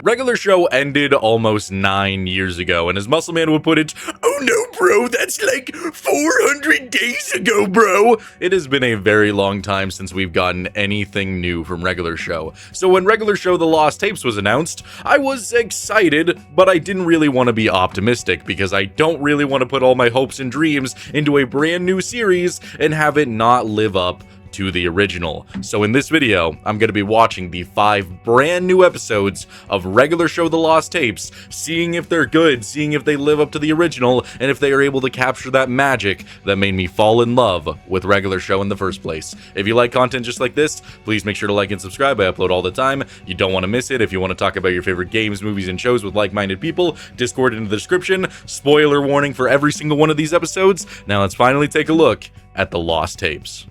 Regular Show ended almost 9 years ago, and as Muscle Man would put it, "Oh no, bro, that's like 400 days ago, bro." It has been a very long time since we've gotten anything new from Regular Show. So when Regular Show The Lost Tapes was announced, I was excited, but I didn't really want to be optimistic because I don't really want to put all my hopes and dreams into a brand new series and have it not live up to the original. So in this video, I'm going to be watching the 5 brand new episodes of Regular Show The Lost Tapes, seeing if they're good, seeing if they live up to the original, and if they are able to capture that magic that made me fall in love with Regular Show in the first place. If you like content just like this, please make sure to like and subscribe. I upload all the time. You don't want to miss it. If you want to talk about your favorite games, movies, and shows with like-minded people, Discord in the description. Spoiler warning for every single one of these episodes. Now let's finally take a look at The Lost Tapes.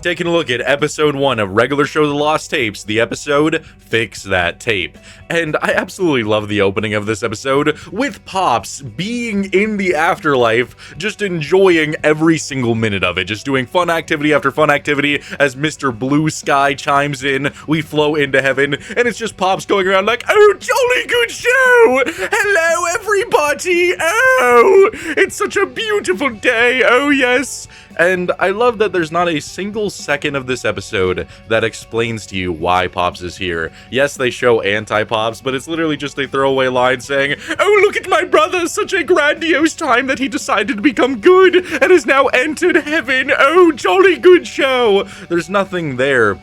Taking a look at episode 1 of Regular Show The Lost Tapes, the episode Fix That Tape. And I absolutely love the opening of this episode, with Pops being in the afterlife, just enjoying every single minute of it, just doing fun activity after fun activity. As Mr. Blue Sky chimes in, we flow into heaven, and it's just Pops going around like, "Oh, jolly good show! Hello, everybody! Oh, it's such a beautiful day! Oh, yes!" And I love that there's not a single second of this episode that explains to you why Pops is here. Yes, they show anti-Pops, but it's literally just a throwaway line saying, "Oh, look at my brother, such a grandiose time that he decided to become good and has now entered heaven. Oh, jolly good show." There's nothing there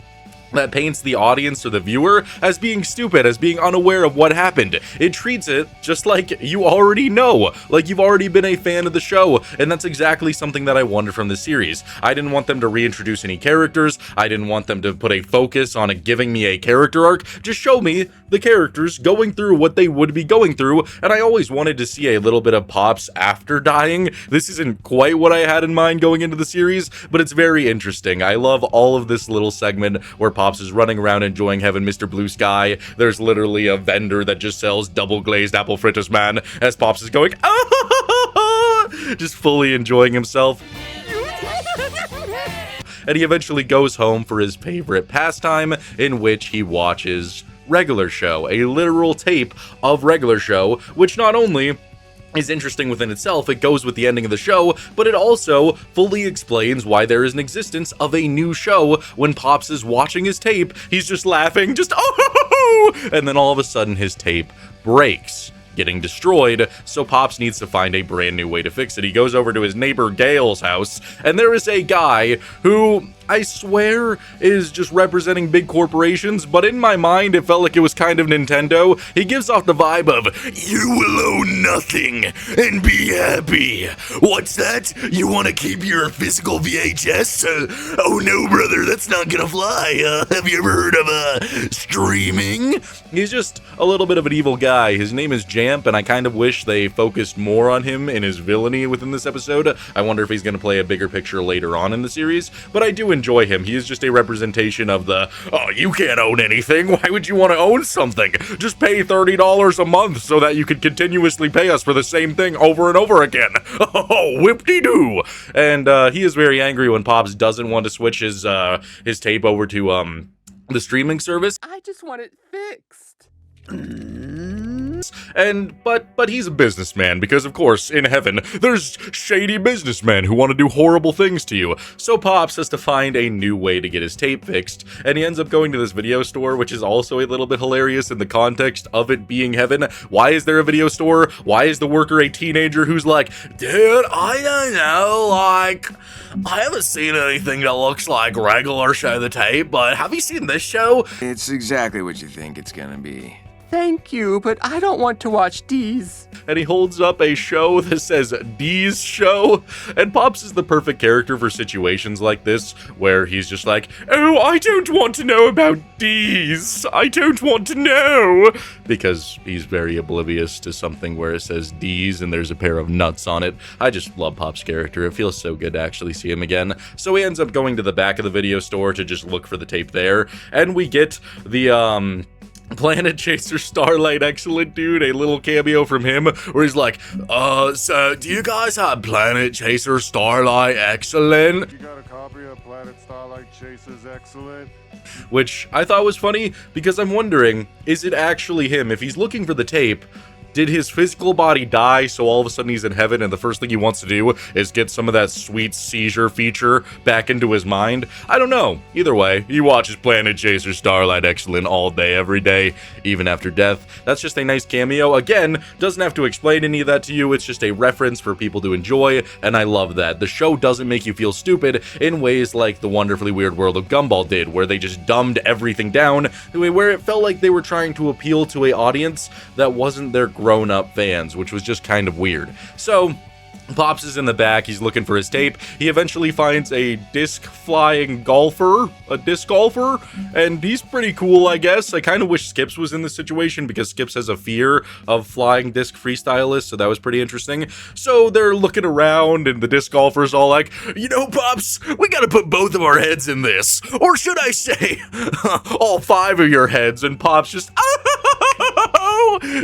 that paints the audience or the viewer as being stupid, as being unaware of what happened. It treats it just like you already know, like you've already been a fan of the show, and that's exactly something that I wanted from this series. I didn't want them to reintroduce any characters. I didn't want them to put a focus on giving me a character arc. Just show me the characters going through what they would be going through, and I always wanted to see a little bit of Pops after dying. This isn't quite what I had in mind going into the series, but it's very interesting. I love all of this little segment where Pops is running around enjoying heaven, Mr. Blue Sky. There's literally a vendor that just sells double glazed apple fritters, man, as Pops is going, "Ah!" just fully enjoying himself. And he eventually goes home for his favorite pastime, in which he watches Regular Show, a literal tape of Regular Show, which not only is interesting within itself, it goes with the ending of the show, but it also fully explains why there is an existence of a new show. When Pops is watching his tape, he's just laughing, just oh, and then all of a sudden his tape breaks, getting destroyed, so Pops needs to find a brand new way to fix it. He goes over to his neighbor Gail's house, and there is a guy who I swear is just representing big corporations, but in my mind it felt like it was kind of Nintendo. He gives off the vibe of, "You will own nothing and be happy. What's that? You want to keep your physical VHS? Oh no, brother, that's not gonna fly. Have you ever heard of streaming?" He's just a little bit of an evil guy. His name is Jamp, and I kind of wish they focused more on him and his villainy within this episode. I wonder if he's going to play a bigger picture later on in the series, but I do enjoy him. He is just a representation of the, "Oh, you can't own anything. Why would you want to own something? Just pay $30 a month so that you could continuously pay us for the same thing over and over again. Oh, whip-de-doo." And he is very angry when Pops doesn't want to switch his tape over to the streaming service. "I just want it fixed." And but he's a businessman, because of course in heaven there's shady businessmen who want to do horrible things to you. So Pops has to find a new way to get his tape fixed, and he ends up going to this video store, which is also a little bit hilarious in the context of it being heaven. Why is there a video store? Why is the worker a teenager who's like, "Dude, I don't know, like, I haven't seen anything that looks like Regular Show the Tape, but have you seen this show?" It's exactly what you think it's gonna be. "Thank you, but I don't want to watch D's." And he holds up a show that says D's Show, and Pops is the perfect character for situations like this, where he's just like, "Oh, I don't want to know about D's. I don't want to know," because he's very oblivious to something where it says D's and there's a pair of nuts on it. I just love Pop's character. It feels so good to actually see him again. So he ends up going to the back of the video store to just look for the tape there, and we get the Planet Chaser Starlight, excellent dude, a little cameo from him where he's like, so do you guys have Planet Chaser Starlight excellent? You got a copy of Planet Starlight Chasers Excellent? Which I thought was funny because I'm wondering, is it actually him? If he's looking for the tape, did his physical body die so all of a sudden he's in heaven and the first thing he wants to do is get some of that sweet seizure feature back into his mind? I don't know. Either way, he watches Planet Chaser Starlight Excellent all day, every day, even after death. That's just a nice cameo. Again, doesn't have to explain any of that to you. It's just a reference for people to enjoy, and I love that. The show doesn't make you feel stupid in ways like The Wonderfully Weird World of Gumball did, where they just dumbed everything down, where it felt like they were trying to appeal to an audience that wasn't their grown-up fans, which was just kind of weird. So Pops is in the back, he's looking for his tape. He eventually finds a disc-flying golfer, and he's pretty cool, I guess. I kind of wish Skips was in this situation because Skips has a fear of flying disc freestylists, so that was pretty interesting. So they're looking around, and the disc golfer's all like, you know, Pops, we gotta put both of our heads in this. Or should I say, all 5 of your heads, and Pops just,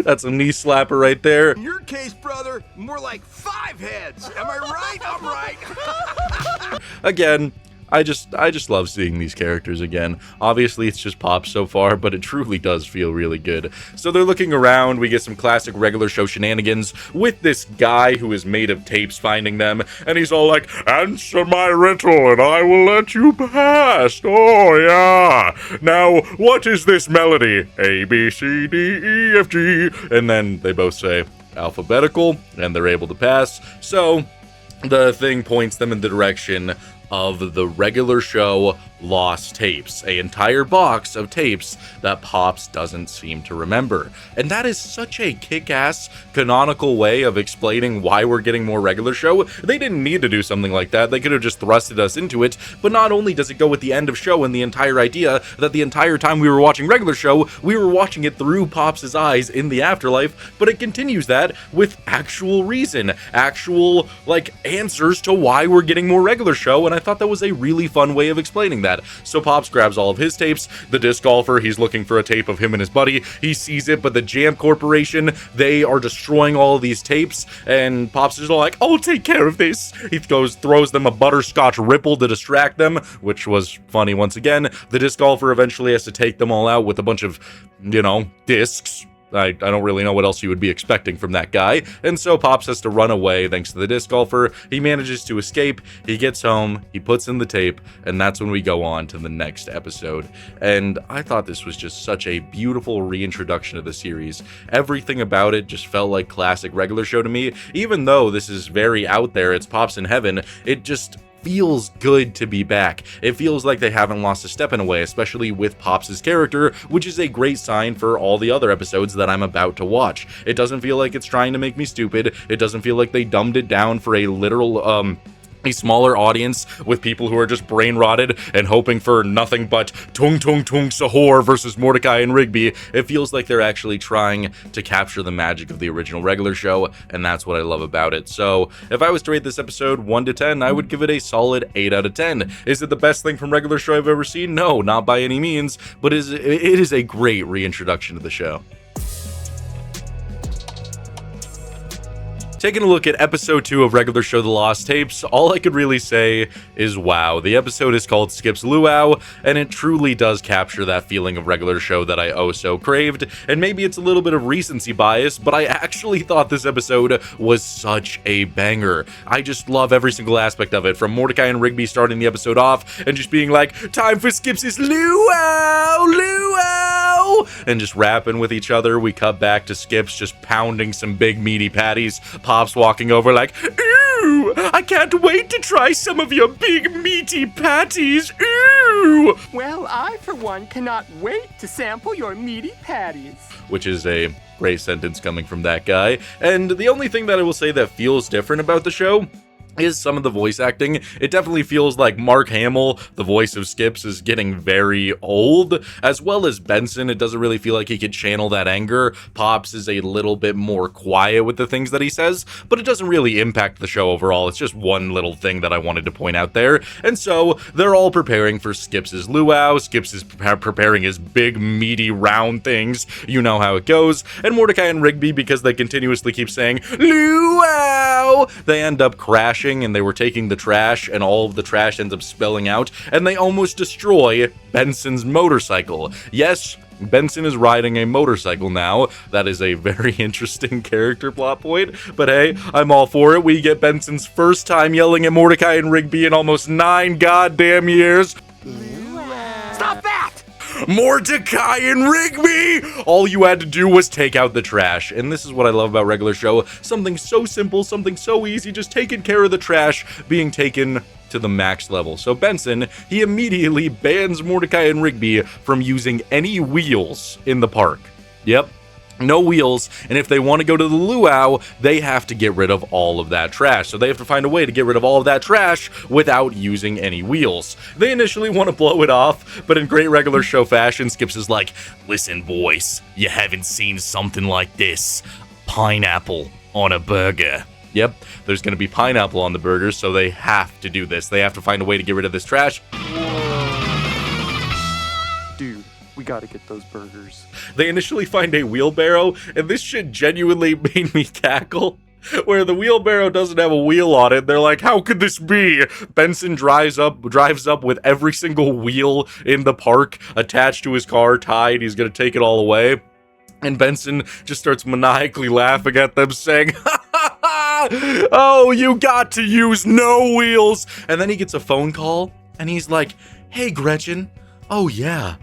that's a knee slapper right there. In your case, brother, more like 5 heads. Am I right? I'm right. Again, I just love seeing these characters again. Obviously, it's just Pops so far, but it truly does feel really good. So they're looking around, we get some classic regular show shenanigans with this guy who is made of tapes finding them, and he's all like, answer my riddle and I will let you pass. Oh, yeah. Now, what is this melody? A, B, C, D, E, F, G. And then they both say alphabetical, and they're able to pass. So the thing points them in the direction of the regular show lost tapes, an entire box of tapes that Pops doesn't seem to remember. And that is such a kick-ass canonical way of explaining why we're getting more regular show. They didn't need to do something like that. They could have just thrusted us into it. But not only does it go with the end of show and the entire idea that the entire time we were watching regular show, we were watching it through Pops' eyes in the afterlife, but it continues that with actual reason, actual, like, answers to why we're getting more regular show, and I thought that was a really fun way of explaining that. So Pops grabs all of his tapes. The disc golfer, he's looking for a tape of him and his buddy. He sees it, but the Jam Corporation, they are destroying all of these tapes, and Pops is all like, I'll take care of this. He throws them a butterscotch ripple to distract them, which was funny once again. The disc golfer eventually has to take them all out with a bunch of, you know, discs. I don't really know what else you would be expecting from that guy, and so Pops has to run away thanks to the disc golfer. He manages to escape, he gets home, he puts in the tape, and that's when we go on to the next episode. And I thought this was just such a beautiful reintroduction of the series. Everything about it just felt like classic regular show to me. Even though this is very out there, it's Pops in heaven, it just feels good to be back. It feels like they haven't lost a step in a way, especially with Pops' character, which is a great sign for all the other episodes that I'm about to watch. It doesn't feel like it's trying to make me stupid. It doesn't feel like they dumbed it down for a literal, a smaller audience with people who are just brain rotted and hoping for nothing but Tung Tung Tung Sahur versus Mordecai and Rigby. It feels like they're actually trying to capture the magic of the original regular show, and that's what I love about it. So if I was to rate this episode 1 to 10, I would give it a solid 8 out of 10. Is it the best thing from regular show I've ever seen? No, not by any means, but it is a great reintroduction to the show. Taking a look at episode 2 of regular show The Lost Tapes, all I could really say is wow. The episode is called Skip's Luau, and it truly does capture that feeling of regular show that I oh so craved, and maybe it's a little bit of recency bias, but I actually thought this episode was such a banger. I just love every single aspect of it, from Mordecai and Rigby starting the episode off and just being like, time for Skip's luau, luau, and just rapping with each other. We cut back to Skip's just pounding some big meaty patties. Pops walking over like, ooh, I can't wait to try some of your big meaty patties, ooh! Well, I, for one, cannot wait to sample your meaty patties. Which is a great sentence coming from that guy. And the only thing that I will say that feels different about the show is some of the voice acting. It definitely feels like Mark Hamill, the voice of Skips, is getting very old, as well as Benson. It doesn't really feel like he could channel that anger. Pops is a little bit more quiet with the things that he says, but it doesn't really impact the show overall. It's just one little thing that I wanted to point out there. And so they're all preparing for Skips' luau. Skips is preparing his big, meaty, round things. You know how it goes. And Mordecai and Rigby, because they continuously keep saying, luau, they end up crashing, and they were taking the trash, and all of the trash ends up spilling out, and they almost destroy Benson's motorcycle. Yes, Benson is riding a motorcycle now. That is a very interesting character plot point, but hey, I'm all for it. We get Benson's first time yelling at Mordecai and Rigby in almost 9 goddamn years. Stop that! Mordecai and Rigby! All you had to do was take out the trash. And this is what I love about regular show. Something so simple, something so easy, just taking care of the trash being taken to the max level. So Benson, he immediately bans Mordecai and Rigby from using any wheels in the park. Yep. No wheels, and if they want to go to the luau, they have to get rid of all of that trash. So they have to find a way to get rid of all of that trash without using any wheels. They initially want to blow it off, but in great regular show fashion, Skips is like, listen boys, you haven't seen something like this. Pineapple on a burger. Yep, there's going to be pineapple on the burgers, so they have to do this. They have to find a way to get rid of this trash. Dude, we gotta get those burgers. They initially find a wheelbarrow, and this shit genuinely made me cackle. Where the wheelbarrow doesn't have a wheel on it. They're like, how could this be? Benson drives up with every single wheel in the park attached to his car, tied. He's gonna take it all away. And Benson just starts maniacally laughing at them, saying, oh, you got to use no wheels. And then he gets a phone call, and he's like, hey, Gretchen. Oh, yeah,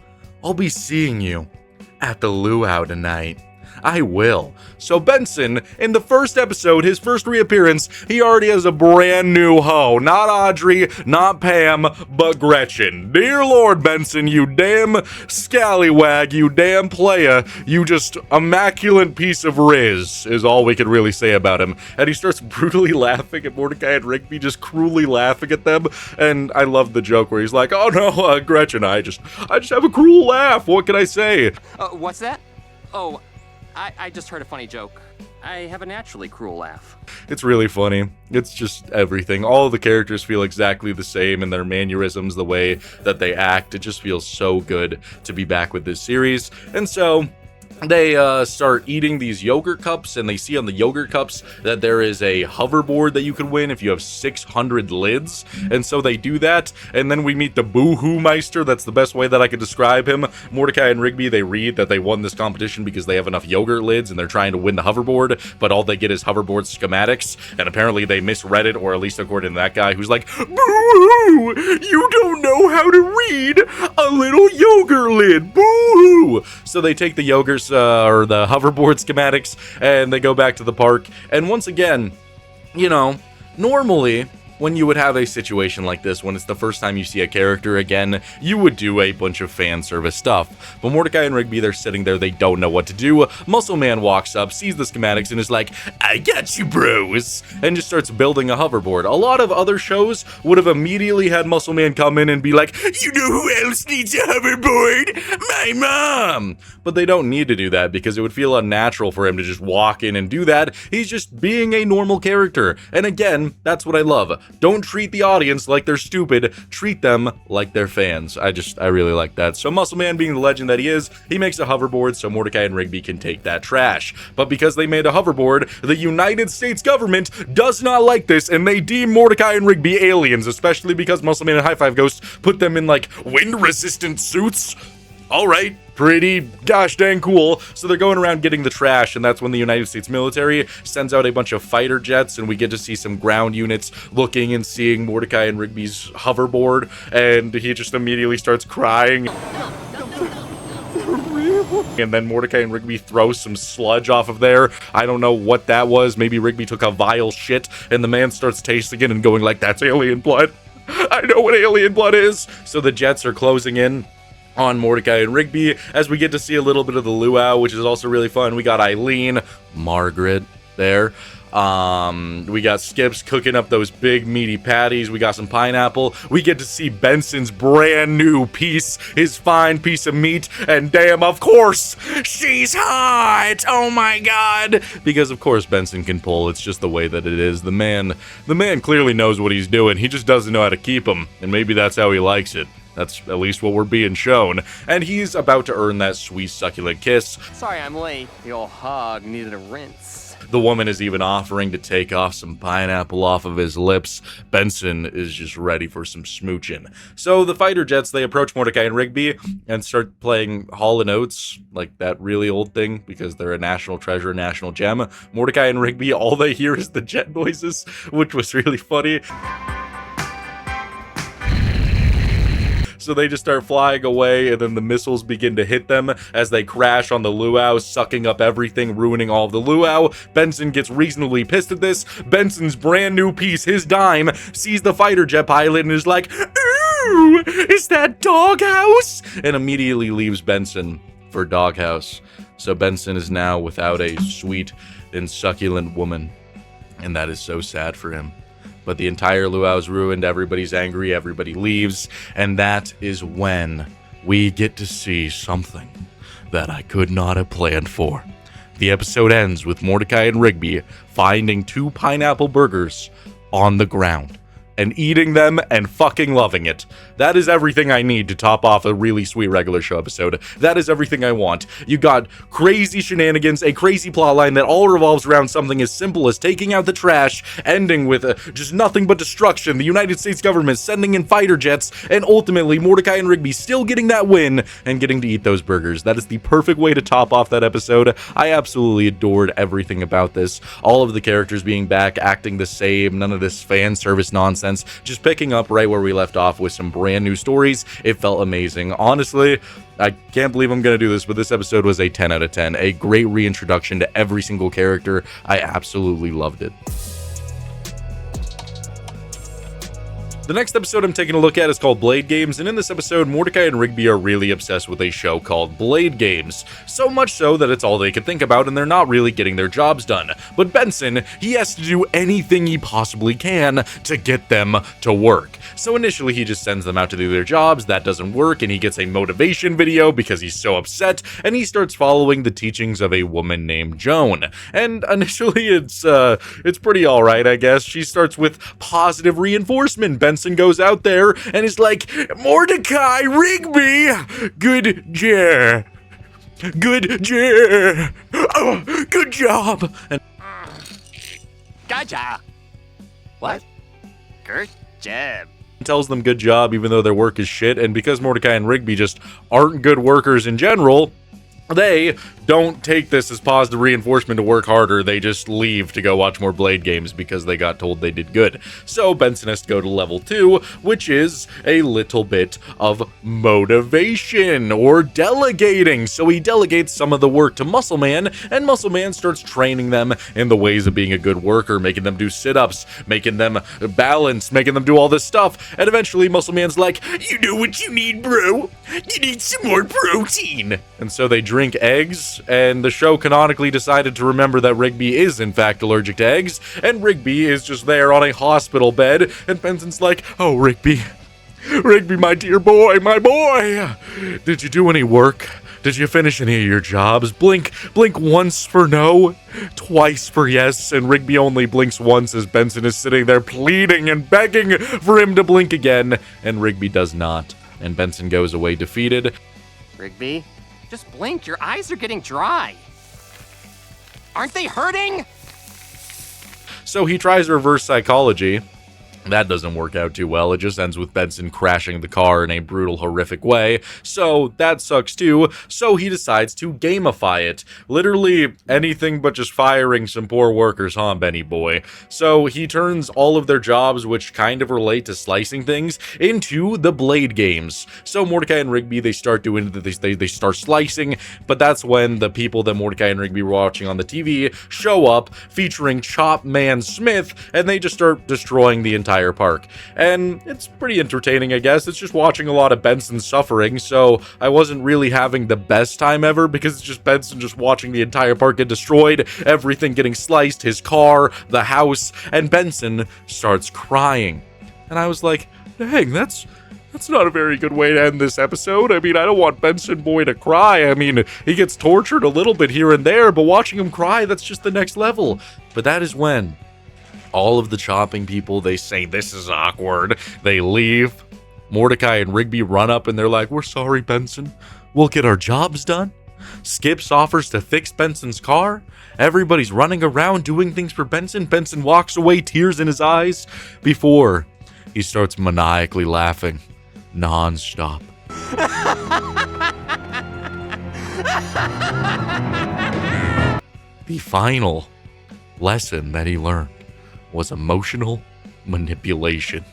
I'll be seeing you at the luau tonight. I will. So Benson, in the first episode, his first reappearance, he already has a brand new hoe. Not Audrey, not Pam, but Gretchen. Dear Lord, Benson, you damn scallywag, you damn playa, you just immaculate piece of riz, is all we could really say about him. And he starts brutally laughing at Mordecai and Rigby, just cruelly laughing at them. And I love the joke where he's like, oh no, Gretchen, I just have a cruel laugh. What can I say? What's that? Oh, I just heard a funny joke. I have a naturally cruel laugh. It's really funny. It's just everything. All of the characters feel exactly the same in their mannerisms, the way that they act. It just feels so good to be back with this series. And so they start eating these yogurt cups, and they see on the yogurt cups that there is a hoverboard that you can win if you have 600 lids. And so they do that, and then we meet the Boo-Hoo Meister. That's the best way that I could describe him. Mordecai and Rigby, they read that they won this competition because they have enough yogurt lids, and they're trying to win the hoverboard, but all they get is hoverboard schematics, and apparently they misread it, or at least according to that guy who's like, Boo-Hoo! You don't know how to read a little yogurt lid! Boo-Hoo! So they take the yogurts, or the hoverboard schematics, and they go back to the park. And once again, you know, normally when you would have a situation like this, when it's the first time you see a character again, you would do a bunch of fan service stuff. But Mordecai and Rigby, they're sitting there, they don't know what to do. Muscle Man walks up, sees the schematics, and is like, I got you, bros, and just starts building a hoverboard. A lot of other shows would have immediately had Muscle Man come in and be like, you know who else needs a hoverboard? My mom! But they don't need to do that, because it would feel unnatural for him to just walk in and do that. He's just being a normal character. And again, that's what I love. Don't treat the audience like they're stupid, treat them like they're fans. I really like that. So Muscle Man, being the legend that he is, he makes a hoverboard so Mordecai and Rigby can take that trash. But because they made a hoverboard, the United States government does not like this, and they deem Mordecai and Rigby aliens, especially because Muscle Man and High Five Ghost put them in like wind-resistant suits. Alright, pretty gosh dang cool. So they're going around getting the trash, and that's when the United States military sends out a bunch of fighter jets, and we get to see some ground units looking and seeing Mordecai and Rigby's hoverboard, and he just immediately starts crying. And then Mordecai and Rigby throw some sludge off of there. I don't know what that was. Maybe Rigby took a vile shit, and the man starts tasting it and going like, that's alien blood. I know what alien blood is. So the jets are closing in on Mordecai and Rigby as we get to see a little bit of the luau, which is also really fun. We got Eileen, Margaret there. We got Skips cooking up those big meaty patties. We got some pineapple. We get to see Benson's brand new piece, his fine piece of meat. And damn, of course, she's hot. Oh my God. Because of course Benson can pull. It's just the way that it is. The man clearly knows what he's doing. He just doesn't know how to keep him. And maybe that's how he likes it. That's at least what we're being shown. And he's about to earn that sweet, succulent kiss. Sorry I'm late. The old hog needed a rinse. The woman is even offering to take off some pineapple off of his lips. Benson is just ready for some smooching. So the fighter jets, they approach Mordecai and Rigby and start playing Hall & Oates, like that really old thing, because they're a national treasure, national gem. Mordecai and Rigby, all they hear is the jet noises, which was really funny. So they just start flying away, and then the missiles begin to hit them as they crash on the luau, sucking up everything, ruining all of the luau. Benson gets reasonably pissed at this. Benson's brand new piece, his dime, sees the fighter jet pilot and is like, "Ooh, is that Doghouse?" And immediately leaves Benson for Doghouse. So Benson is now without a sweet and succulent woman, and that is so sad for him. But the entire luau's ruined, everybody's angry, everybody leaves, and that is when we get to see something that I could not have planned for. The episode ends with Mordecai and Rigby finding 2 pineapple burgers on the ground and eating them and fucking loving it. That is everything I need to top off a really sweet regular show episode. That is everything I want. You got crazy shenanigans, a crazy plotline that all revolves around something as simple as taking out the trash, ending with just nothing but destruction, the United States government sending in fighter jets, and ultimately Mordecai and Rigby still getting that win and getting to eat those burgers. That is the perfect way to top off that episode. I absolutely adored everything about this. All of the characters being back, acting the same, none of this fan service nonsense. Just picking up right where we left off with some brand new stories. It felt amazing. Honestly, I can't believe I'm going to do this, but this episode was a 10 out of 10. A great reintroduction to every single character. I absolutely loved it. The next episode I'm taking a look at is called Blade Games, and in this episode, Mordecai and Rigby are really obsessed with a show called Blade Games. So much so that it's all they can think about, and they're not really getting their jobs done. But Benson, he has to do anything he possibly can to get them to work. So initially, he just sends them out to do their jobs. That doesn't work, and he gets a motivation video because he's so upset, and he starts following the teachings of a woman named Joan. And initially, it's pretty alright, I guess. She starts with positive reinforcement. Benson goes out there and is like, "Mordecai, Rigby, good job. Oh, good job." And Gotcha. What? Good job. tells them good job even though their work is shit. And because Mordecai and Rigby just aren't good workers in general, they don't take this as positive reinforcement to work harder. They just leave to go watch more Blade Games because they got told they did good. So Benson has to go to level 2, which is a little bit of motivation or delegating. So he delegates some of the work to Muscle Man, and Muscle Man starts training them in the ways of being a good worker, making them do sit-ups, making them balance, making them do all this stuff. And eventually Muscle Man's like, "You know what you need, bro? You need some more protein." And so they drink eggs, and the show canonically decided to remember that Rigby is in fact allergic to eggs, and Rigby is just there on a hospital bed, and Benson's like, "Oh, Rigby, my dear boy, my boy, did you do any work? Did you finish any of your jobs? Blink once for no, twice for yes." And Rigby only blinks once as Benson is sitting there pleading and begging for him to blink again, and Rigby does not, and Benson goes away defeated. Rigby, just blink. Your eyes are getting dry. Aren't they hurting? So he tries reverse psychology. That doesn't work out too well. It just ends with Benson crashing the car in a brutal, horrific way. So that sucks too. So he decides to gamify it. Literally anything but just firing some poor workers, huh, Benny boy? So he turns all of their jobs, which kind of relate to slicing things, into the Blade Games. So Mordecai and Rigby, they start doing this, they start slicing, but that's when the people that Mordecai and Rigby were watching on the TV show up, featuring Chop Man Smith, and they just start destroying the entire entire park. And it's pretty entertaining, I guess. It's just watching a lot of Benson suffering, so I wasn't really having the best time ever because it's just Benson just watching the entire park get destroyed, everything getting sliced, his car, the house, and Benson starts crying. And I was like, dang, that's not a very good way to end this episode. I mean, I don't want Benson Boy to cry. I mean, he gets tortured a little bit here and there, but watching him cry, that's just the next level. But that is when all of the chopping people, they say, this is awkward. They leave. Mordecai and Rigby run up and they're like, we're sorry, Benson. We'll get our jobs done. Skips offers to fix Benson's car. Everybody's running around doing things for Benson. Benson walks away, tears in his eyes, before he starts maniacally laughing non-stop. The final lesson that he learned was emotional manipulation.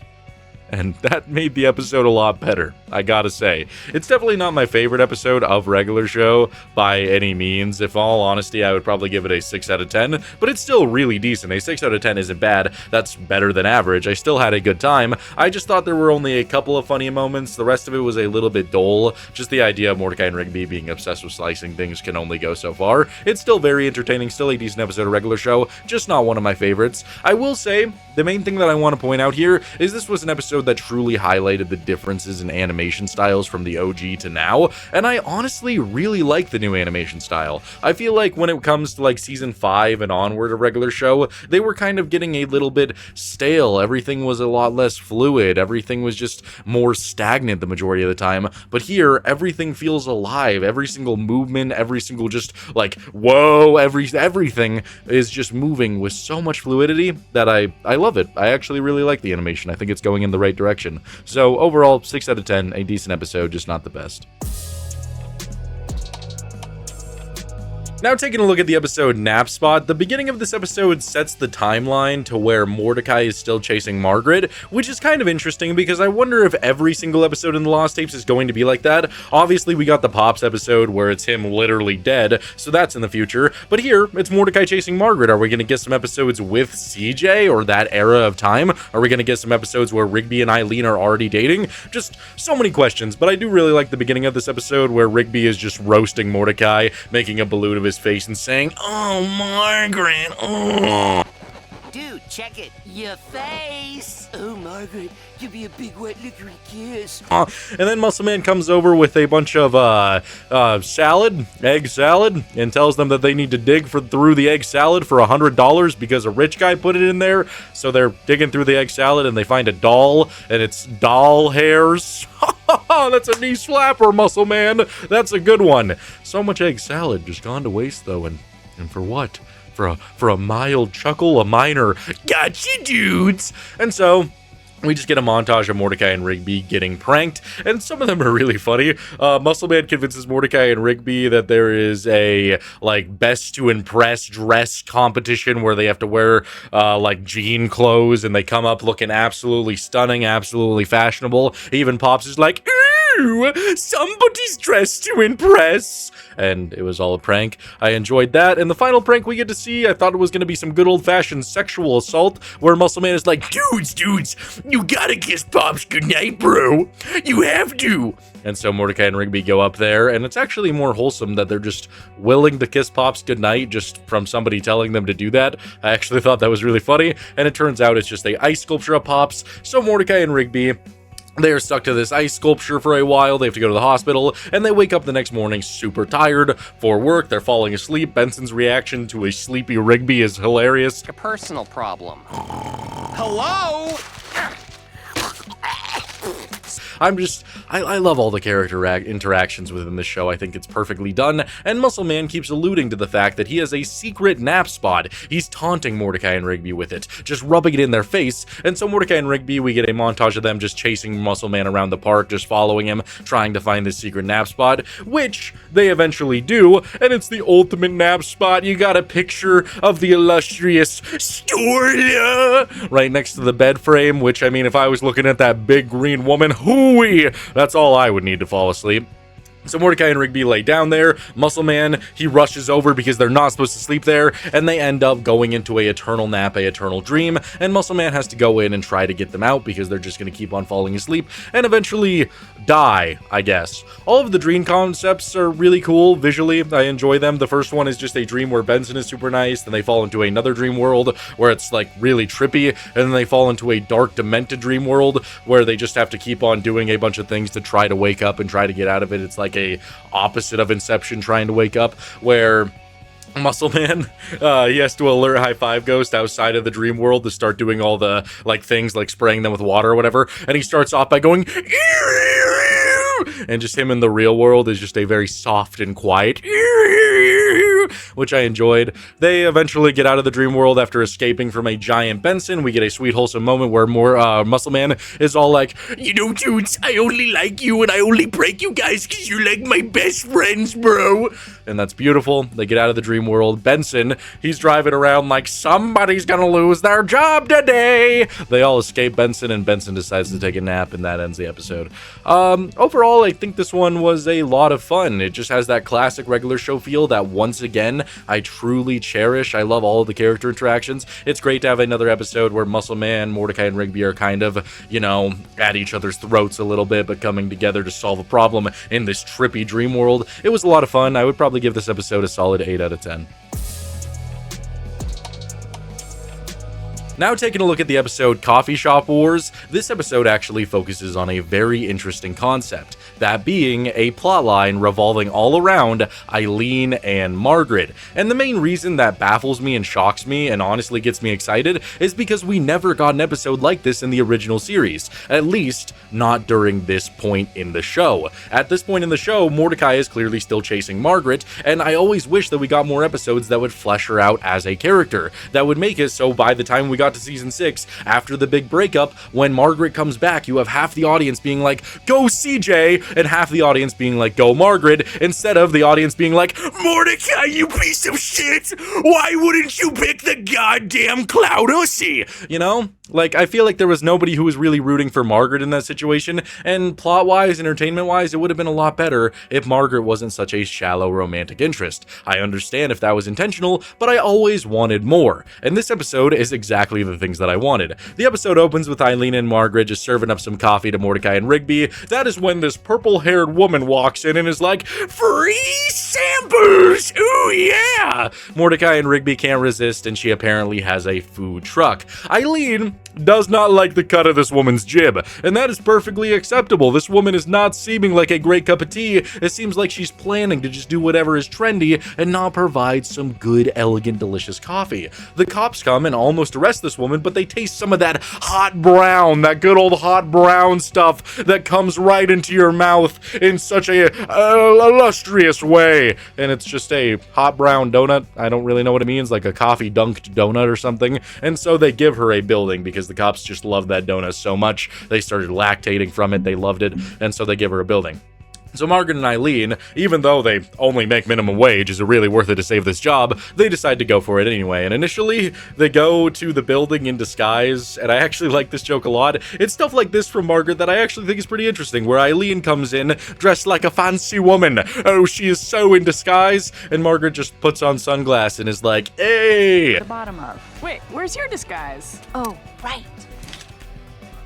And that made the episode a lot better, I gotta say. It's definitely not my favorite episode of Regular Show by any means. If all honesty, I would probably give it a 6 out of 10, but it's still really decent. A 6 out of 10 isn't bad. That's better than average. I still had a good time. I just thought there were only a couple of funny moments. The rest of it was a little bit dull. Just the idea of Mordecai and Rigby being obsessed with slicing things can only go so far. It's still very entertaining, still a decent episode of Regular Show, just not one of my favorites. I will say, the main thing that I want to point out here is this was an episode that truly highlighted the differences in animation styles from the OG to now, and I honestly really like the new animation style. I feel like when it comes to like season 5 and onward of Regular Show, they were kind of getting a little bit stale. Everything was a lot less fluid. Everything was just more stagnant the majority of the time. But here, everything feels alive. Every single movement, every single just like, whoa, everything is just moving with so much fluidity that I love it. I actually really like the animation. I think it's going in the right direction. So overall, 6 out of 10, a decent episode, just not the best. Now taking a look at the episode Nap Spot, the beginning of this episode sets the timeline to where Mordecai is still chasing Margaret, which is kind of interesting because I wonder if every single episode in the Lost Tapes is going to be like that. Obviously, we got the Pops episode where it's him literally dead, so that's in the future, but here, it's Mordecai chasing Margaret. Are we going to get some episodes with CJ or that era of time? Are we going to get some episodes where Rigby and Eileen are already dating? Just so many questions, but I do really like the beginning of this episode where Rigby is just roasting Mordecai, making a balloon of his face and saying, "Oh, Margaret, oh." Dude, check it. Your face. Oh, Margaret, give me a big wet liquid kiss. And then Muscle Man comes over with a bunch of egg salad, and tells them that they need to dig through the egg salad for $100 because a rich guy put it in there. So they're digging through the egg salad and they find a doll, and it's doll hairs. That's a knee slapper, Muscle Man. That's a good one. So much egg salad just gone to waste, though, and for what? For a mild chuckle, a minor gotcha, dudes. And so we just get a montage of Mordecai and Rigby getting pranked, and some of them are really funny. Muscle Man convinces Mordecai and Rigby that there is a, like, best to impress dress competition where they have to wear, like, jean clothes, and they come up looking absolutely stunning, absolutely fashionable. Even Pops is like, ooh, somebody's dressed to impress. And it was all a prank. I enjoyed that. And the final prank we get to see, I thought it was going to be some good old-fashioned sexual assault, where Muscle Man is like, dudes, you gotta kiss Pops goodnight, bro. You have to. And so Mordecai and Rigby go up there, and it's actually more wholesome that they're just willing to kiss Pops goodnight just from somebody telling them to do that. I actually thought that was really funny, and it turns out it's just a ice sculpture of Pops. So Mordecai and Rigby, they are stuck to this ice sculpture for a while. They have to go to the hospital, and they wake up the next morning super tired for work. They're falling asleep. Benson's reaction to a sleepy Rigby is hilarious. A personal problem. Hello? I love all the character interactions within the show. I think it's perfectly done, and Muscle Man keeps alluding to the fact that he has a secret nap spot. He's taunting Mordecai and Rigby with it, just rubbing it in their face, and so Mordecai and Rigby, we get a montage of them just chasing Muscle Man around the park, just following him, trying to find this secret nap spot, which they eventually do, and it's the ultimate nap spot. You got a picture of the illustrious Storla right next to the bed frame, which, I mean, if I was looking at that big green woman, hooey, that's all I would need to fall asleep. So Mordecai and Rigby lay down there. Muscle Man, he rushes over because they're not supposed to sleep there, and they end up going into a eternal nap, a eternal dream, and Muscle Man has to go in and try to get them out because they're just going to keep on falling asleep and eventually die, I guess. All of the dream concepts are really cool visually. I enjoy them. The first one is just a dream where Benson is super nice, then they fall into another dream world where it's like really trippy, and then they fall into a dark, demented dream world where they just have to keep on doing a bunch of things to try to wake up and try to get out of it. It's like a opposite of Inception trying to wake up, where Muscle Man, he has to alert High Five Ghost outside of the dream world to start doing all the like things like spraying them with water or whatever, and he starts off by going and just him in the real world is just a very soft and quiet, which I enjoyed. They eventually get out of the dream world after escaping from a giant Benson. We get a sweet wholesome moment where Muscle Man is all like, you know, dudes, I only like you and I only break you guys because you're like my best friends, bro. And that's beautiful. They get out of the dream world. Benson, he's driving around like somebody's gonna lose their job today. They all escape Benson, and Benson decides to take a nap, and that ends the episode. Overall, I think this one was a lot of fun. It just has that classic regular show feel that, once again, I truly cherish. I love all of the character interactions. It's great to have another episode where Muscle Man, Mordecai, and Rigby are kind of, you know, at each other's throats a little bit, but coming together to solve a problem in this trippy dream world. It was a lot of fun. I would probably give this episode a solid 8 out of 10. Now taking a look at the episode Coffee Shop Wars, this episode actually focuses on a very interesting concept, that being a plotline revolving all around Eileen and Margaret. And the main reason that baffles me and shocks me and honestly gets me excited is because we never got an episode like this in the original series, at least not during this point in the show. At this point in the show, Mordecai is clearly still chasing Margaret, and I always wish that we got more episodes that would flesh her out as a character, that would make it so by the time we got to season 6, after the big breakup, when Margaret comes back, you have half the audience being like, go CJ, and half the audience being like, go Margaret, instead of the audience being like, Mordecai, you piece of shit, why wouldn't you pick the goddamn cloud hussy? You know? Like, I feel like there was nobody who was really rooting for Margaret in that situation, and plot-wise, entertainment-wise, it would have been a lot better if Margaret wasn't such a shallow romantic interest. I understand if that was intentional, but I always wanted more, and this episode is exactly the things that I wanted. The episode opens with Eileen and Margaret just serving up some coffee to Mordecai and Rigby. That is when this purple-haired woman walks in and is like, free samples! Ooh, yeah! Mordecai and Rigby can't resist, and she apparently has a food truck. Eileen does not like the cut of this woman's jib, and that is perfectly acceptable. This woman is not seeming like a great cup of tea. It seems like she's planning to just do whatever is trendy and not provide some good, elegant, delicious coffee. The cops come and almost arrest this woman, but they taste some of that hot brown, that good old hot brown stuff that comes right into your mouth in such a illustrious way, and it's just a hot brown donut. I don't really know what it means, like a coffee dunked donut or something, and so they give her a building because the cops just loved that donut so much. They started lactating from it. They loved it. And so they give her a building. So Margaret and Eileen, even though they only make minimum wage, is it really worth it to save this job, they decide to go for it anyway. And initially, they go to the building in disguise, and I actually like this joke a lot. It's stuff like this from Margaret that I actually think is pretty interesting, where Eileen comes in dressed like a fancy woman. Oh, she is so in disguise, and Margaret just puts on sunglasses and is like, hey! The bottom of. Wait, where's your disguise? Oh, right.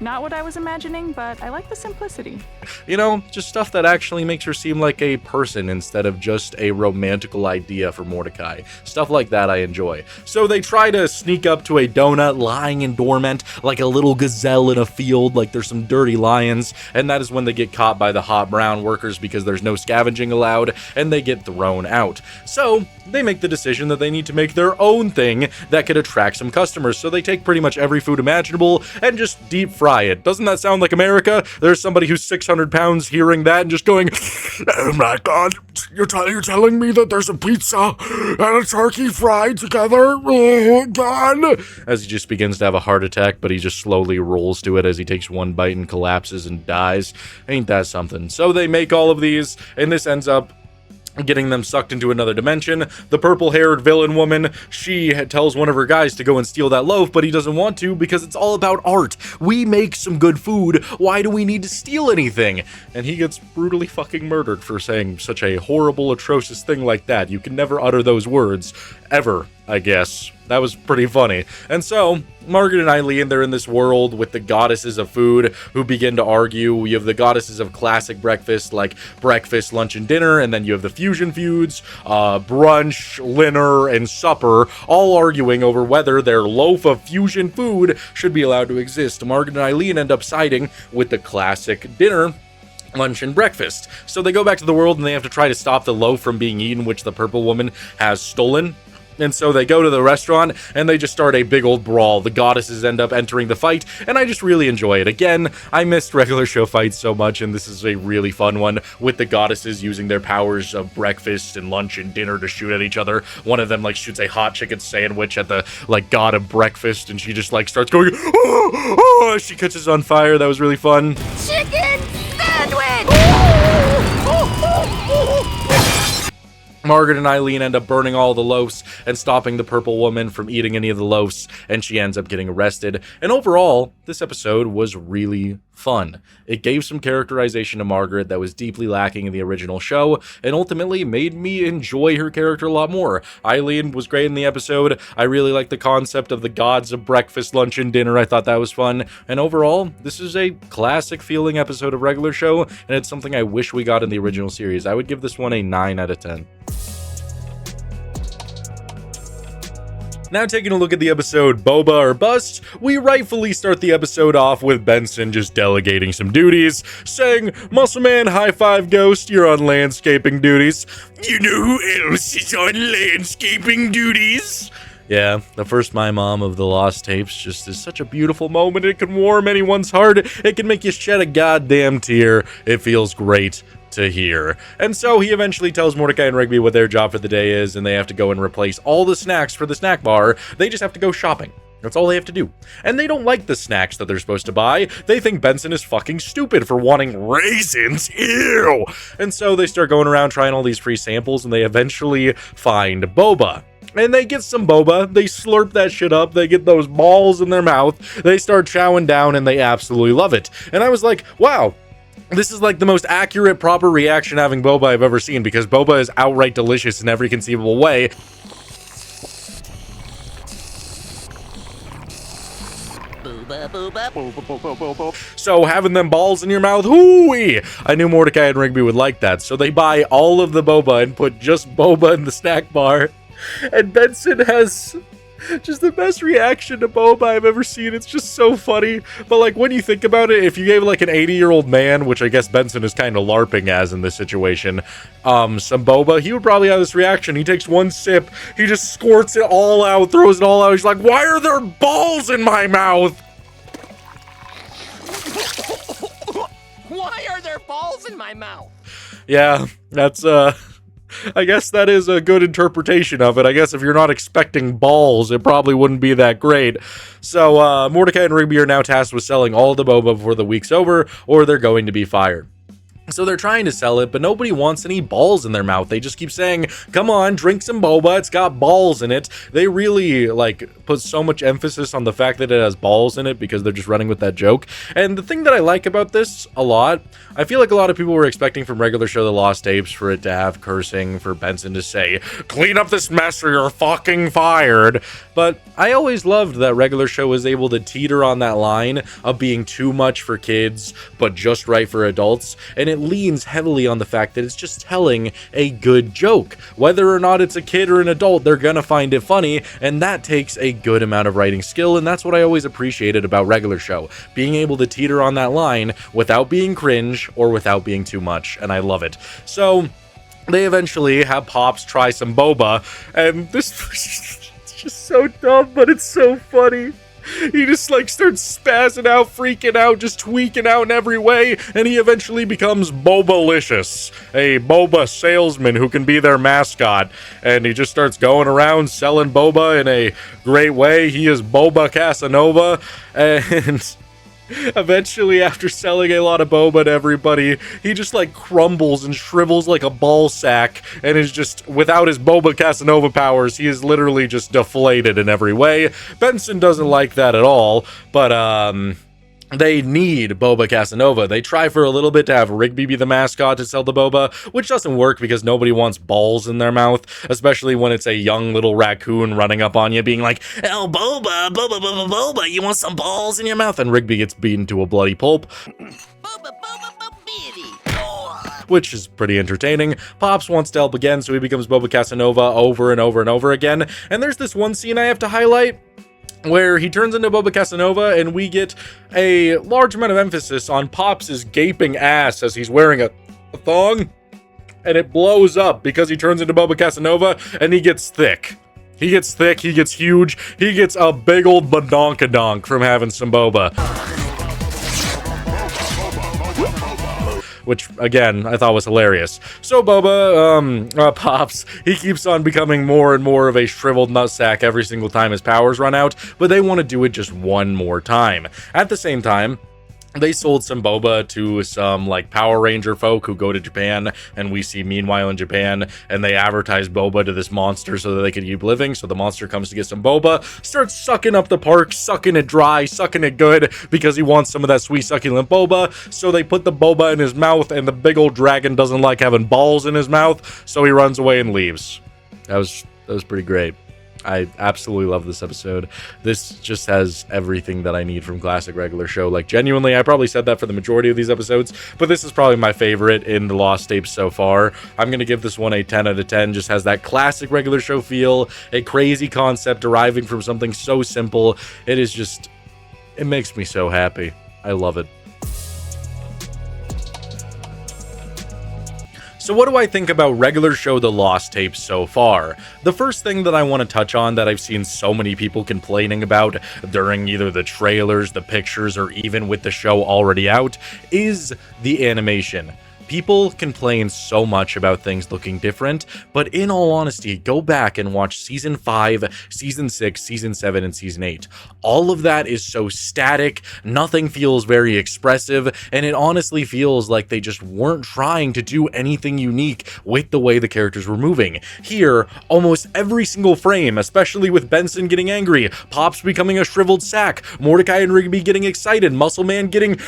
Not what I was imagining, but I like the simplicity. You know, just stuff that actually makes her seem like a person instead of just a romantical idea for Mordecai. Stuff like that I enjoy. So they try to sneak up to a donut lying in dormant like a little gazelle in a field, like there's some dirty lions, and that is when they get caught by the hot brown workers because there's no scavenging allowed, and they get thrown out. So they make the decision that they need to make their own thing that could attract some customers, so they take pretty much every food imaginable and just deep fry it. Doesn't that sound like America? There's somebody who's 600 pounds hearing that and just going, oh my god, you're telling me that there's a pizza and a turkey fried together? Oh god. As he just begins to have a heart attack, but he just slowly rolls to it as he takes one bite and collapses and dies. Ain't that something? So they make all of these, and this ends up getting them sucked into another dimension. The purple-haired villain woman, she tells one of her guys to go and steal that loaf, but he doesn't want to because it's all about art. We make some good food. Why do we need to steal anything? And he gets brutally fucking murdered for saying such a horrible, atrocious thing like that. You can never utter those words. Ever, I guess. That was pretty funny. And so, Margaret and Eileen, they're in this world with the goddesses of food who begin to argue. You have the goddesses of classic breakfast, like breakfast, lunch, and dinner, and then you have the fusion foods, brunch, dinner, and supper, all arguing over whether their loaf of fusion food should be allowed to exist. Margaret and Eileen end up siding with the classic dinner, lunch, and breakfast. So they go back to the world and they have to try to stop the loaf from being eaten, which the purple woman has stolen. And so they go to the restaurant and they just start a big old brawl. The goddesses end up entering the fight, and I just really enjoy it. Again, I missed regular show fights so much, and this is a really fun one with the goddesses using their powers of breakfast and lunch and dinner to shoot at each other. One of them like shoots a hot chicken sandwich at the like god of breakfast, and she just like starts going, oh, oh, she catches on fire. That was really fun. Chicken sandwich! Margaret and Eileen end up burning all the loaves and stopping the purple woman from eating any of the loaves, and she ends up getting arrested. And overall, this episode was really fun. It gave some characterization to Margaret that was deeply lacking in the original show, and ultimately made me enjoy her character a lot more. Eileen was great in the episode. I really liked the concept of the gods of breakfast, lunch, and dinner. I thought that was fun. And overall, this is a classic feeling episode of regular show, and it's something I wish we got in the original series. I would give this one a 9 out of 10. Now taking a look at the episode Boba or Bust, we rightfully start the episode off with Benson just delegating some duties, saying, "Muscle Man, high five Ghost, you're on landscaping duties." You know who else is on landscaping duties? Yeah, the first My Mom of the Lost Tapes just is such a beautiful moment. It can warm anyone's heart. It can make you shed a goddamn tear. It feels great to hear. And so he eventually tells Mordecai and Rigby what their job for the day is, and they have to go and replace all the snacks for the snack bar. They just have to go shopping. That's all they have to do. And they don't like the snacks that they're supposed to buy. They think Benson is fucking stupid for wanting raisins. Ew! And so they start going around trying all these free samples, and they eventually find boba. And they get some boba, they slurp that shit up, they get those balls in their mouth, they start chowing down, and they absolutely love it. And I was like, wow, this is like the most accurate, proper reaction having boba I've ever seen, because boba is outright delicious in every conceivable way. So having them balls in your mouth, hooey! I knew Mordecai and Rigby would like that, so they buy all of the boba and put just boba in the snack bar. And Benson has just the best reaction to boba I've ever seen. It's just so funny. But like when you think about it, if you gave like an 80-year-old man, which I guess Benson is kind of LARPing as in this situation, some boba, he would probably have this reaction. He takes one sip, he just squirts it all out, throws it all out. He's like, why are there balls in my mouth? Why are there balls in my mouth? Yeah, that's I guess that is a good interpretation of it. I guess if you're not expecting balls, it probably wouldn't be that great. So Mordecai and Rigby are now tasked with selling all the boba before the week's over, or they're going to be fired. So they're trying to sell it, but nobody wants any balls in their mouth. They just keep saying, come on, drink some boba, it's got balls in it. They really, like, put so much emphasis on the fact that it has balls in it because they're just running with that joke. And the thing that I like about this a lot, I feel like a lot of people were expecting from regular show The Lost Tapes for it to have cursing, for Benson to say, clean up this mess or you're fucking fired. But I always loved that regular show was able to teeter on that line of being too much for kids, but just right for adults. And it leans heavily on the fact that it's just telling a good joke. Whether or not it's a kid or an adult, they're gonna find it funny, and that takes a good amount of writing skill, and that's what I always appreciated about regular show. Being able to teeter on that line without being cringe or without being too much, and I love it. So they eventually have Pops try some boba, and this it's just so dumb, but it's so funny. He just like starts spazzing out, freaking out, just tweaking out in every way, and he eventually becomes Bobalicious, a boba salesman who can be their mascot, and he just starts going around selling boba in a great way. He is Boba Casanova, and Eventually, after selling a lot of boba to everybody, he just like crumbles and shrivels like a ball sack and is just, without his boba Casanova powers, he is literally just deflated in every way. Benson doesn't like that at all, but they need Boba Casanova. They try for a little bit to have Rigby be the mascot to sell the boba, which doesn't work because nobody wants balls in their mouth, especially when it's a young little raccoon running up on you being like, "Oh, Boba, Boba, Boba, Boba, you want some balls in your mouth?" And Rigby gets beaten to a bloody pulp. Boba, boba, bobidi. Which is pretty entertaining. Pops wants to help again, so he becomes Boba Casanova over and over and over again. And there's this one scene I have to highlight, where he turns into Boba Casanova, and we get a large amount of emphasis on Pops' gaping ass as he's wearing a thong, and it blows up because he turns into Boba Casanova, and he gets thick. He gets thick, he gets huge, he gets a big old badonkadonk from having some boba. Which, again, I thought was hilarious. So Boba, Pops, he keeps on becoming more and more of a shriveled nutsack every single time his powers run out, but they want to do it just one more time. At the same time, they sold some boba to some like Power Ranger folk who go to Japan, and we see meanwhile in Japan, and they advertise boba to this monster so that they could keep living. So the monster comes to get some boba, starts sucking up the park, sucking it dry, sucking it good, because he wants some of that sweet succulent boba. So they put the boba in his mouth, and the big old dragon doesn't like having balls in his mouth, so he runs away and leaves. That was pretty great. I absolutely love this episode. This just has everything that I need from classic regular show. Like, genuinely, I probably said that for the majority of these episodes, but this is probably my favorite in the Lost Tapes so far. I'm going to give this one a 10 out of 10. Just has that classic regular show feel, a crazy concept deriving from something so simple. It is just, it makes me so happy. I love it. So what do I think about regular show The Lost Tapes so far? The first thing that I want to touch on that I've seen so many people complaining about during either the trailers, the pictures, or even with the show already out is the animation. People complain so much about things looking different, but in all honesty, go back and watch Season 5, Season 6, Season 7, and Season 8. All of that is so static, nothing feels very expressive, and it honestly feels like they just weren't trying to do anything unique with the way the characters were moving. Here, almost every single frame, especially with Benson getting angry, Pops becoming a shriveled sack, Mordecai and Rigby getting excited, Muscle Man getting...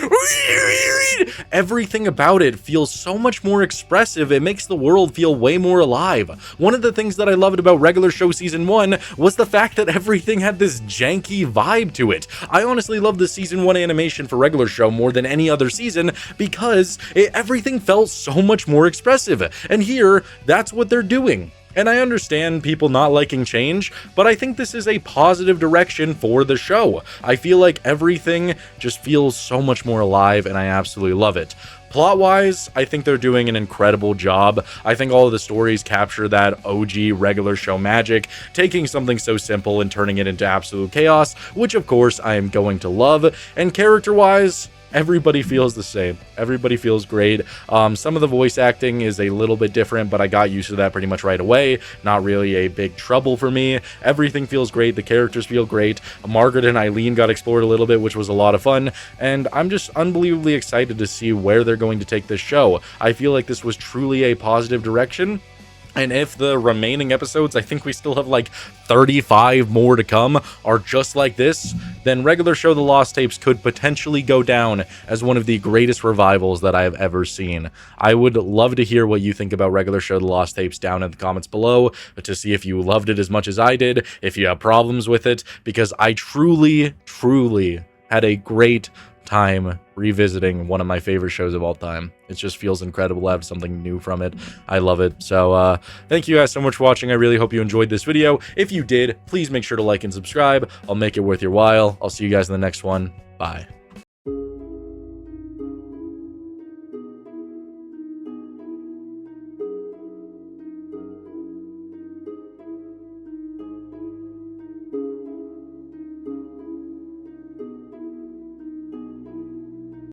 Everything about it feels so much more expressive. It makes the world feel way more alive. One of the things that I loved about regular show season 1 was the fact that everything had this janky vibe to it. I honestly love the season 1 animation for regular show more than any other season because everything felt so much more expressive. And here, that's what they're doing. And I understand people not liking change, but I think this is a positive direction for the show. I feel like everything just feels so much more alive, and I absolutely love it. Plot-wise, I think they're doing an incredible job. I think all of the stories capture that OG regular show magic, taking something so simple and turning it into absolute chaos, which of course I am going to love. And character-wise, everybody feels the same. Everybody feels great. Some of the voice acting is a little bit different, but I got used to that pretty much right away. Not really a big trouble for me. Everything feels great. The characters feel great. Margaret and Eileen got explored a little bit, which was a lot of fun. And I'm just unbelievably excited to see where they're going to take this show. I feel like this was truly a positive direction. And if the remaining episodes, I think we still have like 35 more to come, are just like this, then regular show The Lost Tapes could potentially go down as one of the greatest revivals that I have ever seen. I would love to hear what you think about regular show The Lost Tapes down in the comments below, to see if you loved it as much as I did, if you have problems with it, because I truly had a great time revisiting one of my favorite shows of all time. It just feels incredible to have something new from it. I love it. So thank you guys so much for watching. I really hope you enjoyed this video. If you did, please make sure to like and subscribe. I'll make it worth your while. I'll see you guys in the next one. Bye.